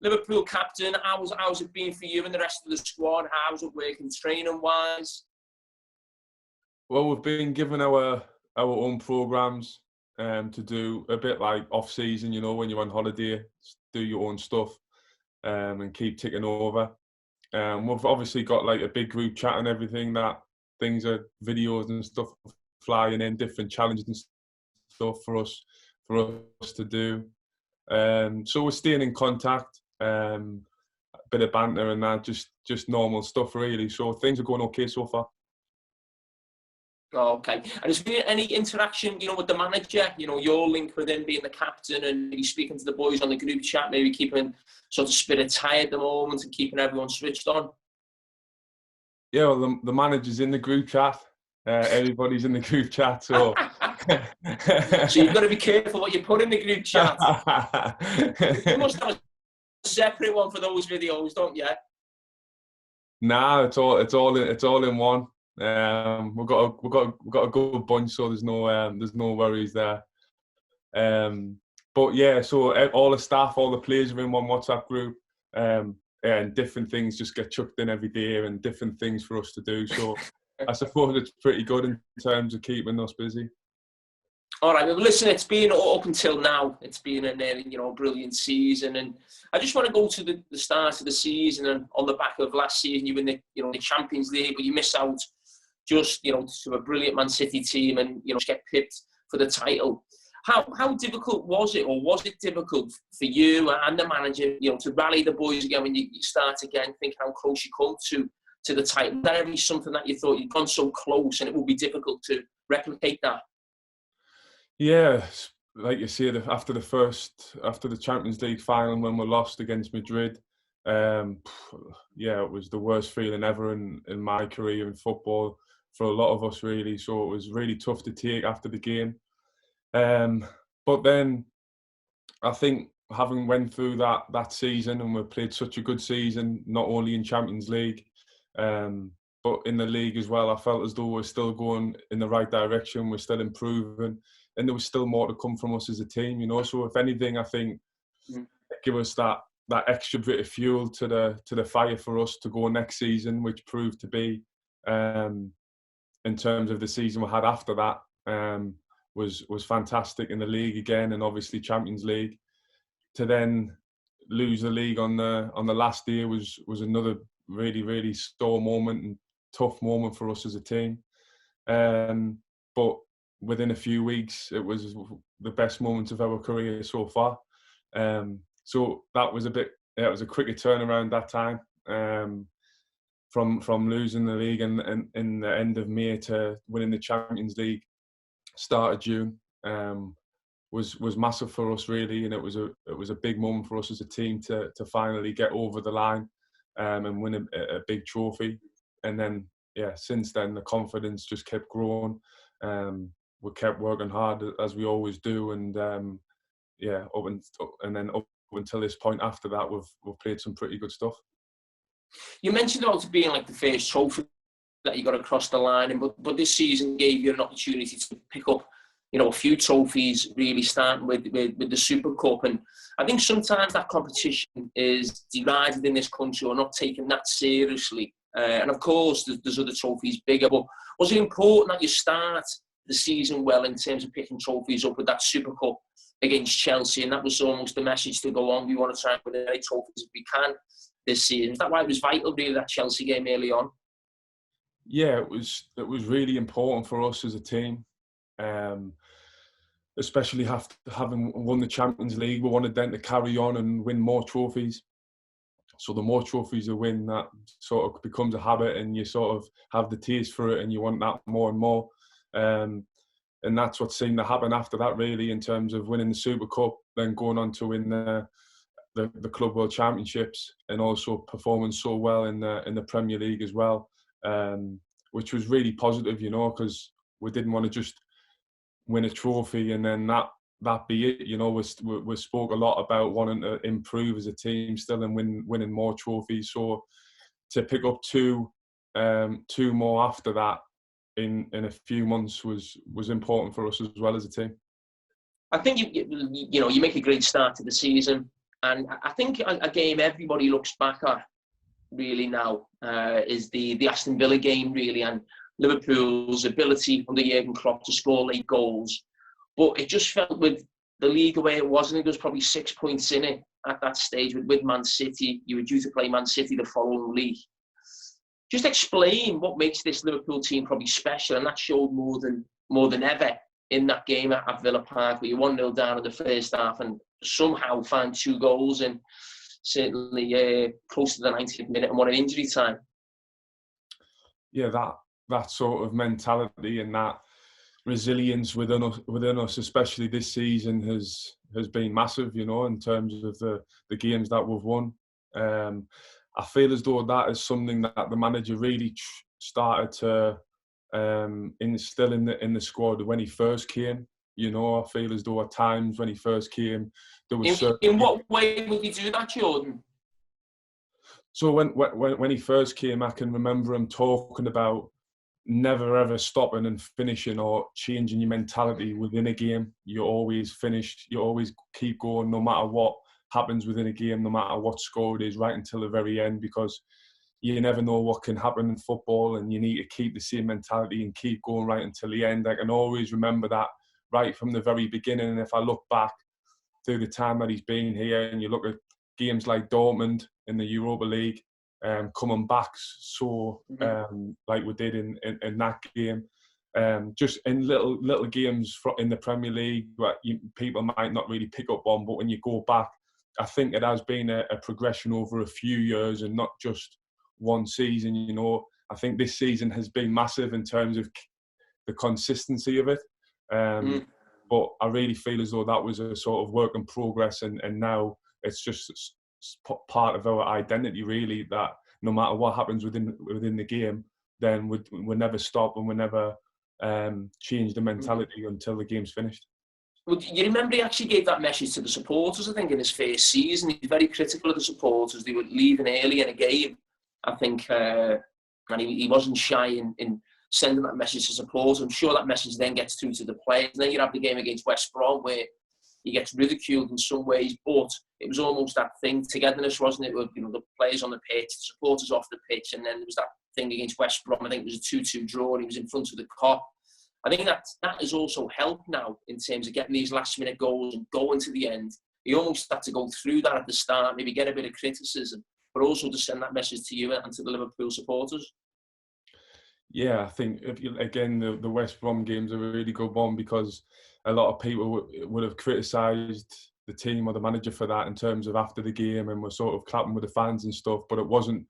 Liverpool captain, how's it been for you and the rest of the squad? How's it working training-wise? Well, we've been given our own programmes to do, a bit like off-season, you know, when you're on holiday, do your own stuff and keep ticking over. We've obviously got like a big group chat and everything, that things are videos and stuff flying in, different challenges and stuff for us to do. So we're staying in contact, a bit of banter and that, just normal stuff really. So things are going okay so far. Oh, okay. And has there been any interaction, you know, with the manager? You know, your link with him being the captain and maybe speaking to the boys on the group chat, maybe keeping sort of spirits high at the moment and keeping everyone switched on? Yeah, well, the manager's in the group chat. Everybody's in the group chat, so... So you've got to be careful what you put in the group chat. You must have a separate one for those videos, don't you? Nah, it's all in one. We've got a good bunch, so there's no worries there. But yeah, so all the staff, all the players are in one WhatsApp group, and different things just get chucked in every day, and different things for us to do. So I suppose it's pretty good in terms of keeping us busy. All right, well, listen, it's been up until now, it's been a brilliant season, and I just want to go to the start of the season. And on the back of last season, you win the Champions League, but you miss out just to a brilliant Man City team, and get pipped for the title. How difficult was it, or was it difficult for you and the manager, to rally the boys again when you start again, thinking how close you come to the title? That ever be something that you thought you'd gone so close, and it would be difficult to replicate that? Yeah, like you said, after the Champions League final when we lost against Madrid, it was the worst feeling ever in my career in football for a lot of us, really. So it was really tough to take after the game. But then I think having went through that season, and we played such a good season, not only in Champions League, but in the league as well, I felt as though we're still going in the right direction. We're still improving, and there was still more to come from us as a team, So if anything, I think it give us that extra bit of fuel to the fire for us to go next season, which proved to be, in terms of the season we had after that, was fantastic in the league again, and obviously Champions League. To then lose the league on the last day was another really, really sore moment and tough moment for us as a team. But within a few weeks, it was the best moment of our career so far. So that was it was a quicker turnaround that time. From losing the league and in the end of May to winning the Champions League start of June, was massive for us, really, and it was a big moment for us as a team to finally get over the line and win a big trophy. And then since then the confidence just kept growing. We kept working hard as we always do, and up until this point after that, we've played some pretty good stuff. You mentioned about it being like the first trophy that you got across the line, but this season gave you an opportunity to pick up, a few trophies, really starting with the Super Cup. And I think sometimes that competition is derided in this country or not taken that seriously. And of course, there's other trophies bigger, but was it important that you start the season well in terms of picking trophies up with that Super Cup against Chelsea? And that was almost the message to go on. We want to try and win as many trophies as we can this season. Is that why it was vital, really, that Chelsea game early on? Yeah, it was really important for us as a team, especially having won the Champions League. We wanted them to carry on and win more trophies. So the more trophies you win, that sort of becomes a habit, and you sort of have the taste for it, and you want that more and more. And that's what seemed to happen after that, really, in terms of winning the Super Cup, then going on to win the Club World Championships, and also performing so well in the Premier League as well, which was really positive, because we didn't want to just win a trophy and then that be it. We spoke a lot about wanting to improve as a team still and winning more trophies. So to pick up two more after that in a few months was important for us as well as a team. I think you make a great start to the season. And I think a game everybody looks back at really now is the Aston Villa game, really, and Liverpool's ability under Jurgen Klopp to score late goals. But it just felt with the league the way it was, I think there was probably 6 points in it at that stage with Man City. You were due to play Man City the following week. Just explain what makes this Liverpool team probably special, and that showed more than ever in that game at Villa Park, where you're 1-0 down in the first half and somehow find 2 goals and certainly close to the 90th minute and one in injury time. Yeah, that sort of mentality and that resilience within us, especially this season, has been massive, you know, in terms of the games that we've won. I feel as though that is something that the manager really started to instill in the squad when he first came. You know, I feel as though at times when he first came, there was in what way would he do that, Jordan? So when he first came, I can remember him talking about never ever stopping and finishing or changing your mentality within a game. You always finish, you always keep going no matter what happens within a game, no matter what score it is, right until the very end, because you never know what can happen in football and you need to keep the same mentality and keep going right until the end. I can always remember that right from the very beginning. And if I look back through the time that he's been here and you look at games like Dortmund in the Europa League, coming back so like we did in that game, just in little games in the Premier League that people might not really pick up on, but when you go back, I think it has been a progression over a few years and not just one season. You know, I think this season has been massive in terms of the consistency of it. But I really feel as though that was a sort of work in progress, and now it's just part of our identity, really, that no matter what happens within the game, then we'll never stop and we'll never change the mentality until the game's finished. Well, you remember he actually gave that message to the supporters, I think, in his first season. He was very critical of the supporters. They were leaving early in a game, I think, and he wasn't shy in sending that message to supporters. I'm sure that message then gets through to the players. And then you have the game against West Brom where he gets ridiculed in some ways, but it was almost that thing, togetherness, wasn't it? With, you know, the players on the pitch, the supporters off the pitch, and then there was that thing against West Brom. I think it was a 2-2 draw, and he was in front of the Kop. I think that has also helped now in terms of getting these last-minute goals and going to the end. He almost had to go through that at the start, maybe get a bit of criticism, but also to send that message to you and to the Liverpool supporters. Yeah, I think, again, the West Brom game's a really good one because a lot of people would have criticised the team or the manager for that in terms of after the game, and were sort of clapping with the fans and stuff, but it wasn't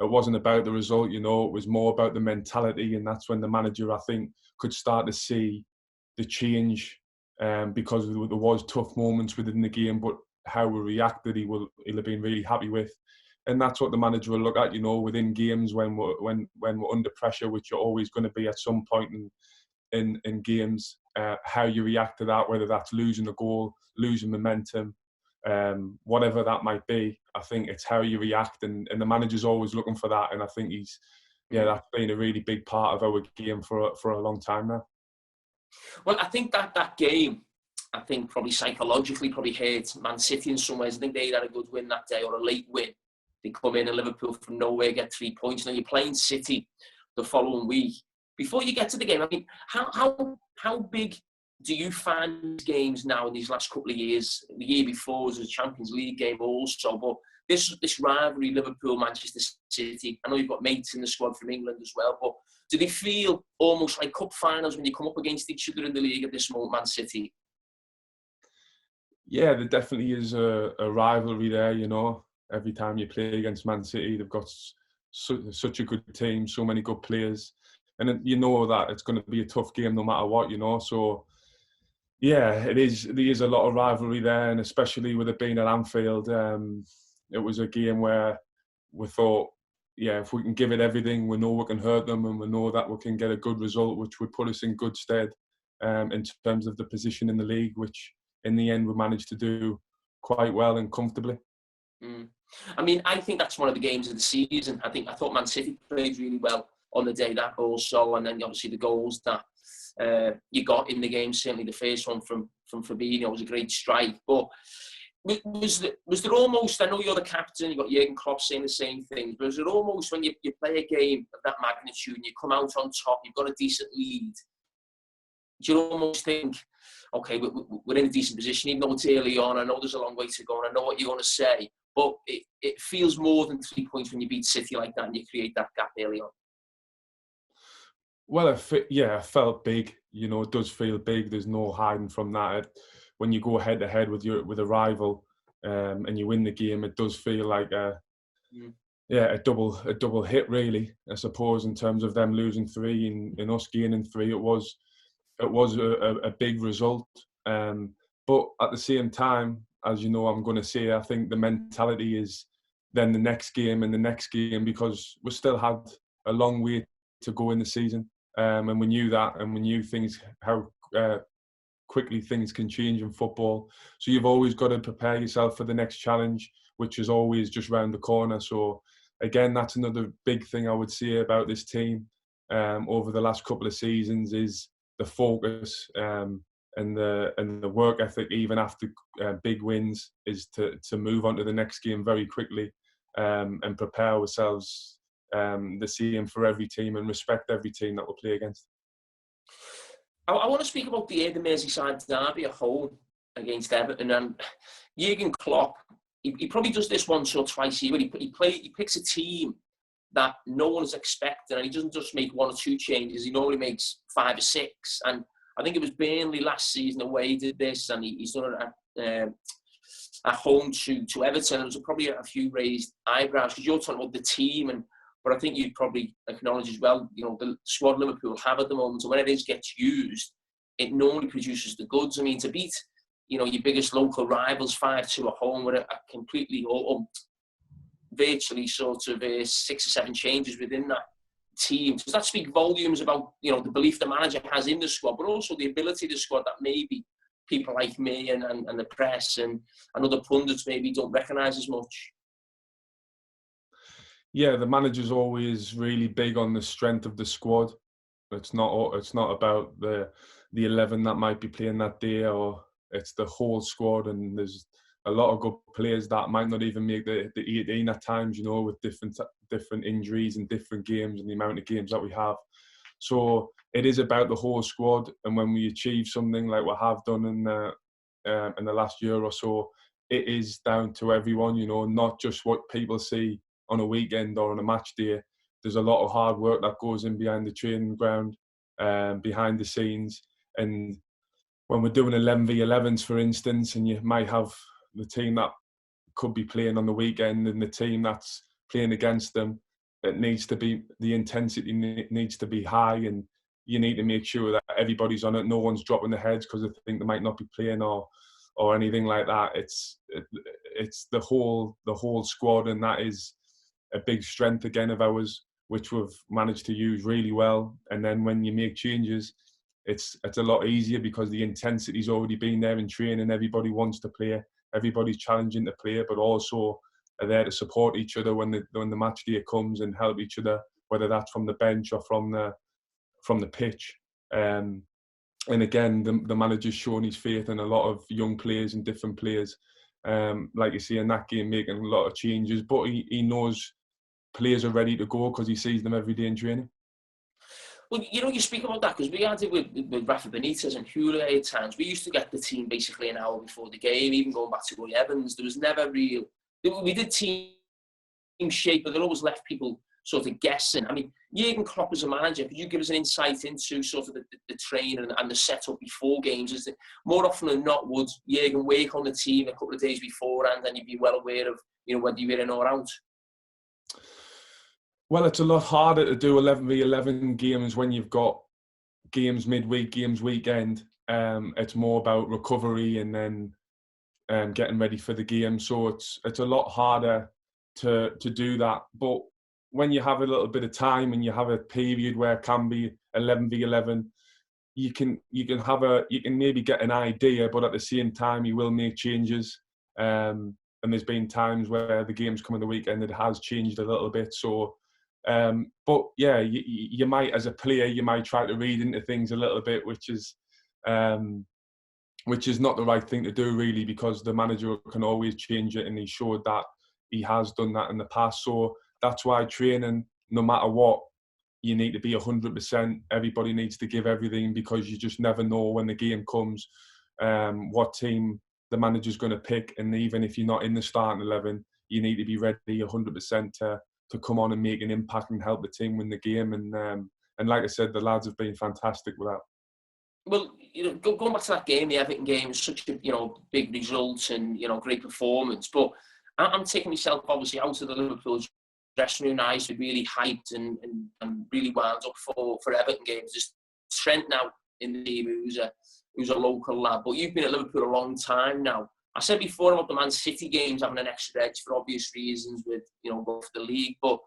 about the result, you know. It was more about the mentality, and that's when the manager, I think, could start to see the change, because there was tough moments within the game, but how we reacted, he'll have been really happy with. And that's what the manager will look at, you know, within games when we're under pressure, which you're always going to be at some point in games, how you react to that, whether that's losing a goal, losing momentum, whatever that might be. I think it's how you react, and the manager's always looking for that. And I think that's been a really big part of our game for a long time now. Well, I think that game, I think probably psychologically probably hurt Man City in some ways. I think they had a good win that day, or a late win. They come in and Liverpool from nowhere get 3 points. Now you're playing City the following week. Before you get to the game, I mean, how big do you find games now in these last couple of years? The year before was a Champions League game also, but this rivalry, Liverpool-Manchester City, I know you've got mates in the squad from England as well, but do they feel almost like cup finals when you come up against each other in the league at this moment, Man City? Yeah, there definitely is a rivalry there, you know. Every time you play against Man City, they've got such a good team, so many good players. And you know that it's going to be a tough game no matter what, you know. So, yeah, there is a lot of rivalry there, and especially with it being at Anfield, it was a game where we thought, yeah, if we can give it everything, we know we can hurt them, and we know that we can get a good result, which would put us in good stead in terms of the position in the league, which in the end we managed to do quite well and comfortably. I mean, I think that's one of the games of the season. I thought Man City played really well on the day that also, and then obviously the goals that you got in the game. Certainly the first one from Fabinho was a great strike. But Was there almost, I know you're the captain, you've got Jurgen Klopp saying the same thing, but was it almost when you play a game of that magnitude and you come out on top, you've got a decent lead, do you almost think, okay, we're in a decent position, even though it's early on, I know there's a long way to go and I know what you're going to say, but it feels more than 3 points when you beat City like that and you create that gap early on. Well, it felt big. You know, it does feel big. There's no hiding from that. When you go head to head with a rival and you win the game, it does feel like a double hit, really. I suppose in terms of them losing 3 and us gaining 3, it was a big result. But at the same time, as you know, I'm going to say, I think the mentality is then the next game and the next game, because we still had a long way to go in the season. And we knew that, and we knew how quickly things can change in football. So you've always got to prepare yourself for the next challenge, which is always just round the corner. So again, that's another big thing I would say about this team over the last couple of seasons is the focus and the work ethic, even after big wins, is to move on to the next game very quickly and prepare ourselves the same for every team and respect every team that we'll play against. I want to speak about the Merseyside derby at home against Everton, and Jurgen Klopp. He probably does this once or twice a year. He picks a team that no one is expecting, and he doesn't just make 1 or 2 changes. He normally makes 5 or 6. And I think it was Burnley last season away he did this, and he's done it at home to Everton. There was probably a few raised eyebrows because you're talking about the team, but I think you'd probably acknowledge as well, you know, the squad Liverpool have at the moment, and when it gets used, it normally produces the goods. I mean, to beat, you know, your biggest local rivals 5-2 at home with a completely virtually sort of 6 or 7 changes within that team. Does that speak volumes about, you know, the belief the manager has in the squad, but also the ability of the squad that maybe people like me and the press and other pundits maybe don't recognise as much? Yeah, the manager's always really big on the strength of the squad. It's not about the 11 that might be playing that day, or it's the whole squad. And there's a lot of good players that might not even make the 18 at times, you know, with different injuries and different games and the amount of games that we have. So it is about the whole squad. And when we achieve something like we have done in the last year or so, it is down to everyone, you know, not just what people see on a weekend or on a match day. There's a lot of hard work that goes in behind the training ground, behind the scenes. And when we're doing 11v11s, for instance, and you might have the team that could be playing on the weekend and the team that's playing against them, the intensity needs to be high, and you need to make sure that everybody's on it. No one's dropping their heads because they think they might not be playing or anything like that. It's the whole squad, and that is a big strength again of ours, which we've managed to use really well. And then when you make changes, it's a lot easier because the intensity's already been there in training. Everybody wants to play, everybody's challenging to play, but also are there to support each other when the match day comes and help each other, whether that's from the bench or from the pitch. And again, the manager's shown his faith in a lot of young players and different players. Like you see in that game, making a lot of changes, but he knows players are ready to go because he sees them every day in training. Well, you know, you speak about that because we had it with Rafa Benitez and Hule at times. We used to get the team basically an hour before the game, even going back to Roy Evans. There was never real... We did team shape, but it always left people sort of guessing. I mean, Jurgen Klopp as a manager, could you give us an insight into sort of the training and the setup before games? Is that more often than not, would Jurgen wake on the team a couple of days beforehand and you'd be well aware of, you know, whether you were in or out? Well, it's a lot harder to do 11v11 games when you've got games midweek, games weekend. It's more about recovery and then getting ready for the game. So it's a lot harder to do that. But when you have a little bit of time and you have a period where it can be 11v11, you can maybe get an idea, but at the same time you will make changes. And there's been times where the games come on the weekend, it has changed a little bit. So, but yeah, you might, as a player, you might try to read into things a little bit, which is which is not the right thing to do, really, because the manager can always change it, and he showed that he has done that in the past. So that's why training, no matter what, you need to be 100%. Everybody needs to give everything, because you just never know when the game comes what team the manager's going to pick. And even if you're not in the starting 11, you need to be ready 100% to come on and make an impact and help the team win the game. And like I said, the lads have been fantastic with that. Well, going back to that game, the Everton game, is such a big result and great performance. But I'm taking myself obviously out of the Liverpool dressing room now. I used to be really hyped and really wound up for Everton games. There's Trent now in the team, who's a local lad. But you've been at Liverpool a long time now. I said before about the Man City games having an extra edge for obvious reasons with going for the league. But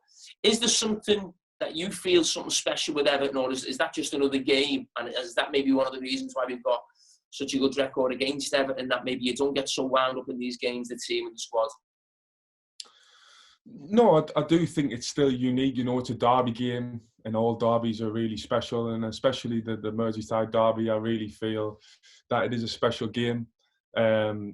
is there something that you feel something special with Everton, or is that just another game? And is that maybe one of the reasons why we've got such a good record against Everton, that maybe you don't get so wound up in these games, the team and the squad? No, I do think it's still unique. It's a derby game, and all derbies are really special, and especially the Merseyside derby, I really feel that it is a special game,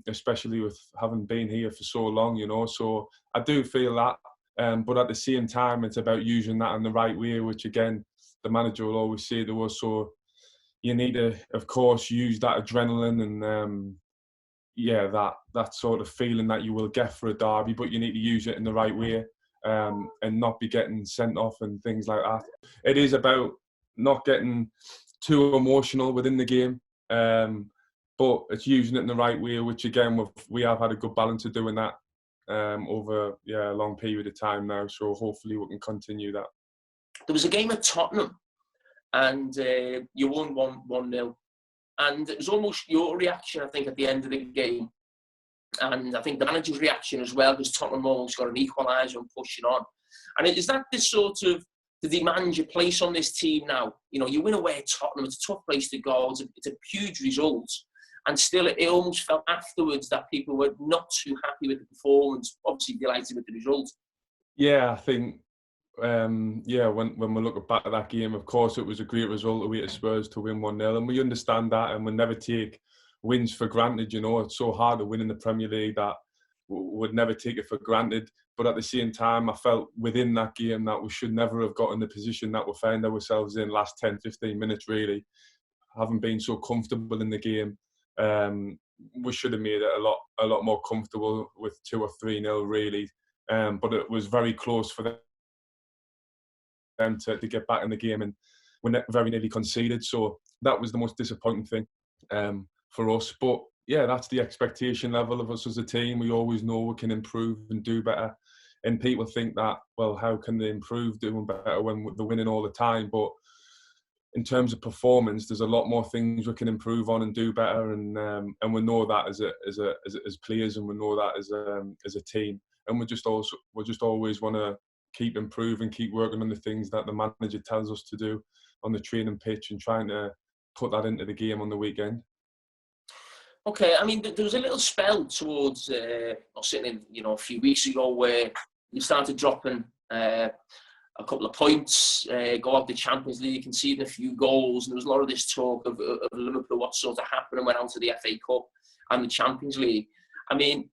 especially with having been here for so long, So I do feel that. But at the same time, it's about using that in the right way, which again, the manager will always say to us. So you need to, of course, use that adrenaline and that sort of feeling that you will get for a derby, but you need to use it in the right way and not be getting sent off and things like that. It is about not getting too emotional within the game, but it's using it in the right way, which again, we have had a good balance of doing that over a long period of time now, so hopefully we can continue that. There was a game at Tottenham and you won 1-0, and it was almost your reaction, I think, at the end of the game, and I think the manager's reaction as well, because Tottenham almost got an equaliser and pushing on. And is that this sort of the demand you place on this team now? You win away at Tottenham, it's a tough place to go, it's a huge result. And still, it almost felt afterwards that people were not too happy with the performance. Obviously, delighted with the result. Yeah, I think, when we look back at that game, of course, it was a great result away to Spurs to win 1-0. And we understand that, and we never take wins for granted. It's so hard to win in the Premier League that we would never take it for granted. But at the same time, I felt within that game that we should never have got in the position that we found ourselves in last 10, 15 minutes, really. Having been so comfortable in the game. We should have made it a lot more comfortable with 2 or 3-0, really. But it was very close for them to get back in the game, and we very nearly conceded. So that was the most disappointing thing for us. But yeah, that's the expectation level of us as a team. We always know we can improve and do better. And people think that, well, how can they improve doing better when they're winning all the time? But in terms of performance, there's a lot more things we can improve on and do better, and we know that as players, and we know that as a team, and we just always want to keep improving, keep working on the things that the manager tells us to do on the training pitch, and trying to put that into the game on the weekend. Okay, I mean, there was a little spell towards a few weeks ago where you started dropping a couple of points, go out the Champions League, conceding a few goals, and there was a lot of this talk of Liverpool, what sort of happened, and went on to the FA Cup and the Champions League. I mean,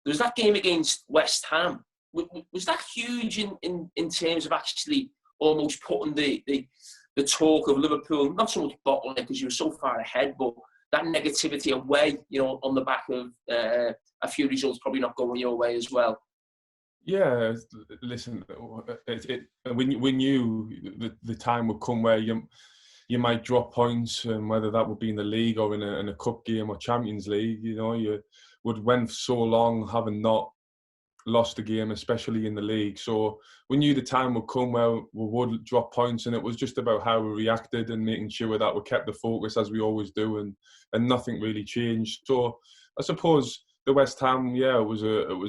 there was that game against West Ham. Was that huge in terms of actually almost putting the talk of Liverpool, not so much bottling it because you were so far ahead, but that negativity away, on the back of a few results probably not going your way as well? Yeah, listen, we knew the time would come where you might drop points, and whether that would be in the league or in a cup game or Champions League. You would went so long having not lost a game, especially in the league. So we knew the time would come where we would drop points, and it was just about how we reacted and making sure that we kept the focus as we always do, and nothing really changed. So I suppose the West Ham, it was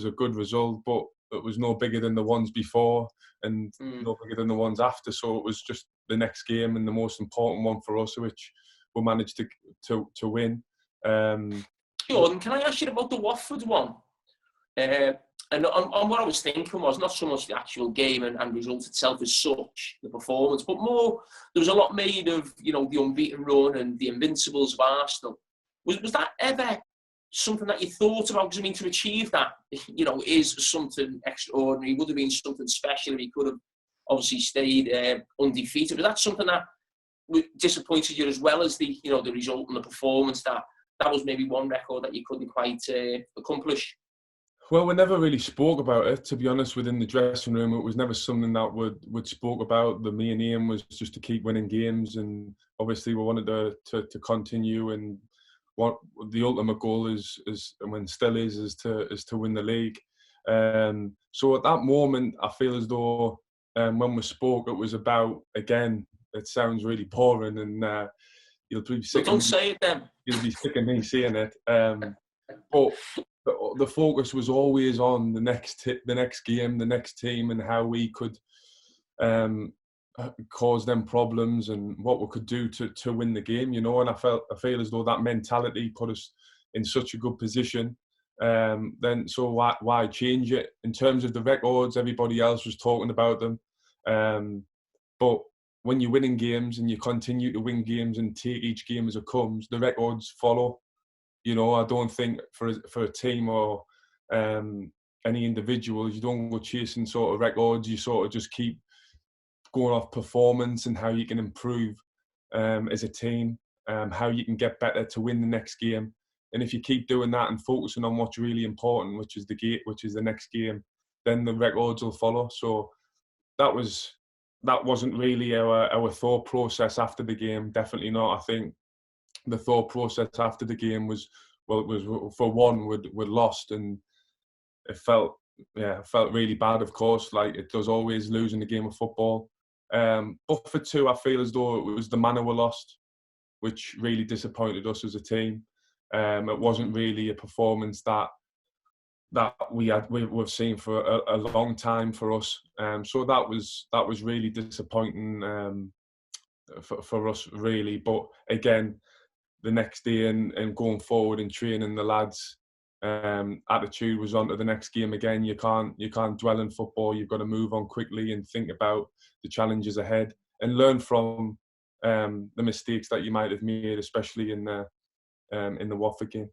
a good result, but it was no bigger than the ones before and no bigger than the ones after. So it was just the next game and the most important one for us, which we managed to win. Jordan, can I ask you about the Watford one? And on what I was thinking was not so much the actual game and result itself as such, the performance, but more there was a lot made of the unbeaten run and the invincibles of Arsenal. Was that ever something that you thought about? Because I mean, to achieve that, is something extraordinary. It would have been something special if he could have obviously stayed undefeated. But that's something that disappointed you as well as the result and the performance. That was maybe one record that you couldn't quite accomplish. Well, we never really spoke about it, to be honest. Within the dressing room, it was never something that would spoke about. The main aim was just to keep winning games, and obviously we wanted to continue. And what the ultimate goal is and still is to win the league. So at that moment, I feel as though when we spoke, it was about, again, it sounds really boring, and you'll be sick. But don't say it then. You'll be sick of me saying it. But the focus was always on the next game, the next team, and how we could cause them problems and what we could do to win the game. And I feel as though that mentality put us in such a good position. Then so why change it? In terms of the records, everybody else was talking about them, but when you're winning games and you continue to win games and take each game as it comes, the records follow. I don't think for a team or any individuals, you don't go chasing sort of records. You sort of just keep going off performance and how you can improve as a team, how you can get better to win the next game. And if you keep doing that and focusing on what's really important, which is the next game, then the records will follow. So that wasn't really our thought process after the game. Definitely not. I think the thought process after the game was for one, we'd lost, and it felt really bad, of course, like it does always losing the game of football. But for two, I feel as though it was the manner we lost, which really disappointed us as a team. It wasn't really a performance that we've seen for a long time for us. So that was really disappointing for us, really. But again, the next day and going forward and training the lads, attitude was on to the next game again. You can't dwell in football. You've got to move on quickly and think about the challenges ahead and learn from the mistakes that you might have made, especially in the Watford game.